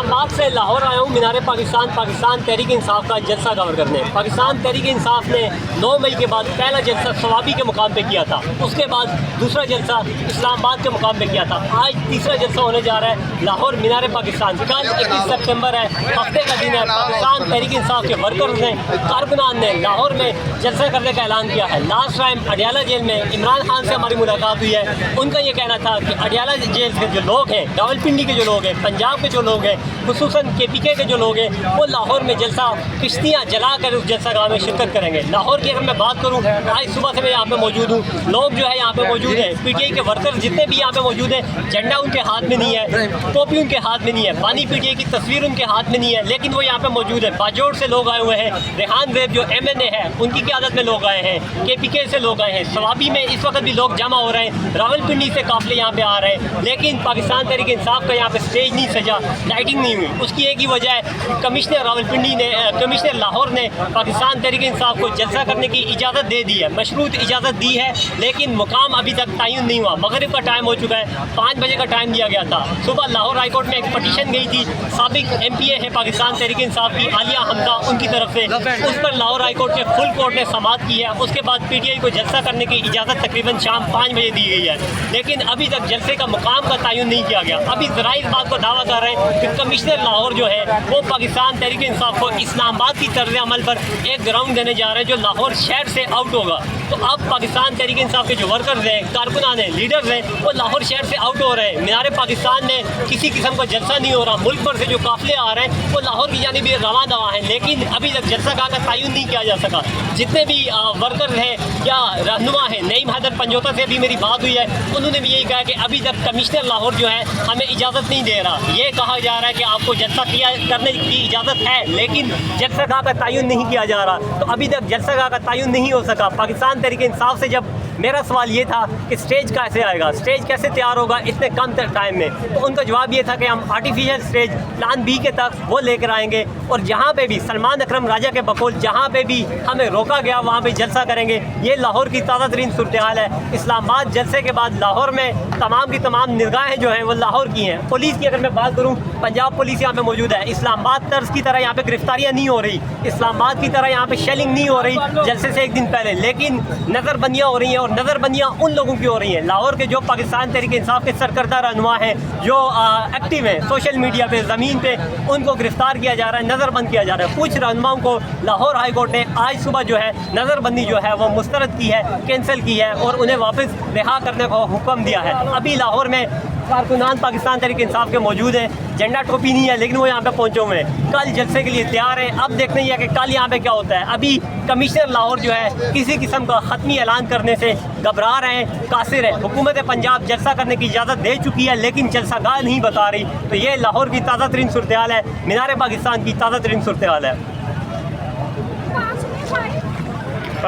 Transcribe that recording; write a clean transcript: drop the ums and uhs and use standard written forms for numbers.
इस्लामाबाद से लाहौर आया हूँ मीनार पाकिस्तान तहरीक इंसाफ का जलसा कवर करने। पाकिस्तान तहरीक इंसाफ ने 9 मई के बाद पहला जलसा सवाबी के मुकाम पे किया था, उसके बाद दूसरा जलसा इस्लामाबाद के मुकाम पे किया था। आज तीसरा जलसा होने जा रहा है लाहौर मीनार पाकिस्तान। कल 21 सितंबर है, हफ्ते का दिन है। पाकिस्तान तहरीक इंसाफ के वर्कर्स ने, कारकुनान ने लाहौर में जलसा करने का ऐलान किया है। लास्ट टाइम अडियाला जेल में इमरान खान से हमारी मुलाकात हुई है। उनका ये कहना था कि अडियाला जेल के जो लोग हैं, रावलपिंडी के जो लोग हैं, पंजाब के जो लोग हैं, खुसूसन KPK के जो लोग हैं, वो लाहौर में जलसा किश्तियाँ जला कर उस जलसा गाह में शिरकत करेंगे। लाहौर की अगर मैं बात करूँ, आज सुबह से मैं यहाँ पे मौजूद हूँ। लोग जो है यहाँ पे मौजूद हैं, PTI के वर्कर्स जितने भी यहाँ पे मौजूद हैं, झंडा उनके हाथ में नहीं है, टोपी उनके हाथ में नहीं है, पानी PTI की तस्वीर उनके हाथ में नहीं है, लेकिन वो यहाँ पे मौजूद है। बाजोड़ से लोग आए हुए हैं, रेहान ज़ैब जो MNA है उनकी क़यादत में लोग आए हैं, KPK से लोग आए हैं, सवाबी में इस वक्त भी लोग जमा हो रहे हैं, रावलपिंडी से काफ़िले यहाँ पे आ रहे हैं। लेकिन पाकिस्तान तहरीक इंसाफ का यहाँ पे स्टेज नहीं सजा, लाइटिंग नहीं हुई। उसकी एक ही वजह है, कमिश्नर लाहौर ने पाकिस्तान तहरीक इंसाफ को जलसा करने की इजाज़त दे दी है, मशरूत इजाज़त दी है, लेकिन मुकाम अभी तक तयन नहीं हुआ। मगरिब का टाइम हो चुका है, 5 बजे का टाइम दिया गया था। सुबह लाहौर हाई कोर्ट में एक पटिशन गई थी, साबिक MPA है पाकिस्तान तहरीक इंसाफ की आलिया हमदा, उनकी तरफ से, उस पर लाहौर हाई कोर्ट के फुल कोर्ट ने समाअत की है। उसके बाद PTI को जलसा करने की इजाज़त तकरीबन शाम 5 बजे दी गई है, लेकिन अभी तक जलसे का मुकाम का तयन नहीं किया गया। अभी ज़रा इस बात को दावा कर रहे हैं कि कमिश्नर लाहौर जो है वो पाकिस्तान तहरीक इंसाफ को इस्लामाबाद की तर्ज अमल पर एक ग्राउंड देने जा रहे हैं जो लाहौर शहर से आउट होगा। तो अब पाकिस्तान तहरीक इंसाफ के जो वर्कर्स हैं, कारकुनान हैं, लीडर्स हैं, वो लाहौर शहर से आउट हो रहे हैं। मीनार पाकिस्तान में किसी किस्म का जलसा नहीं हो रहा। मुल्क भर से जो काफ़िले आ रहे हैं वो लाहौर की जानिब रवां दवा हैं, लेकिन अभी तक जलसा गाह का तयन नहीं किया जा सका। जितने भी वर्कर्स हैं या रहनुमा हैं, नईम हैदर पंजोता से अभी मेरी बात हुई है, उन्होंने भी यही कहा कि अभी तक कमिश्नर लाहौर जो है हमें इजाज़त नहीं दे रहा। ये कहा जा रहा है कि आपको जलसा करने की इजाज़त है, लेकिन जलसा गाह का तयन नहीं किया जा रहा। तो अभी तक जलसा गाह का तयन नहीं हो सका। पाकिस्तान तहरीक इंसाफ से जब मेरा सवाल ये था कि स्टेज कैसे आएगा, स्टेज कैसे तैयार होगा इतने कम टाइम में, तो उनका जवाब ये था कि हम आर्टिफिशियल स्टेज प्लान B के तक वो लेकर आएंगे, और जहाँ पे भी सलमान अकरम राजा के बकौल जहाँ पे भी हमें रोका गया वहाँ पे जलसा करेंगे। ये लाहौर की ताज़ा तरीन सूरत हाल है। इस्लामाबाद जलसे के बाद लाहौर में तमाम की तमाम निगाहें जो हैं वो लाहौर की हैं। पुलिस की अगर मैं बात करूँ, पंजाब पुलिस यहाँ पे मौजूद है। इस्लामाबाद तर्ज की तरह यहाँ पे गिरफ्तारियाँ नहीं हो रही, इस्लामाबाद की तरह यहाँ पे शेलिंग नहीं हो रही जलसे से एक दिन पहले, लेकिन नज़रबंदियाँ हो रही हैं, और नज़रबंदियाँ उन लोगों की हो रही हैं लाहौर के जो पाकिस्तान तहरीक इंसाफ के सरकर्दा रहनुमा हैं, जो एक्टिव हैं सोशल मीडिया पे, ज़मीन पे, उनको गिरफ्तार किया जा रहा है, नज़रबंद किया जा रहा है। कुछ रहनुमाओं को लाहौर हाई कोर्ट ने आज सुबह जो है नज़रबंदी जो है वो मुस्तरद की है, कैंसिल की है, और उन्हें वापस रिहा करने का हुक्म दिया है। अभी लाहौर में कारकुनान पाकिस्तान तहरीक इंसाफ के मौजूद हैं, झंडा टोपी नहीं है, लेकिन वो यहाँ पे पहुँचे हुए हैं, कल जलसे के लिए तैयार हैं। अब देखना ही है कि कल यहाँ पे क्या होता है। अभी कमिश्नर लाहौर जो है किसी किस्म का ख़त्मी ऐलान करने से घबरा रहे हैं, कासिर है। हुकूमत पंजाब जलसा करने की इजाज़त दे चुकी है, लेकिन जलसा गाह नहीं बता रही। तो ये लाहौर की ताज़ा तरीन सूरत हाल है, मीनार पाकिस्तान की ताज़ा तरीन सूरत हाल है।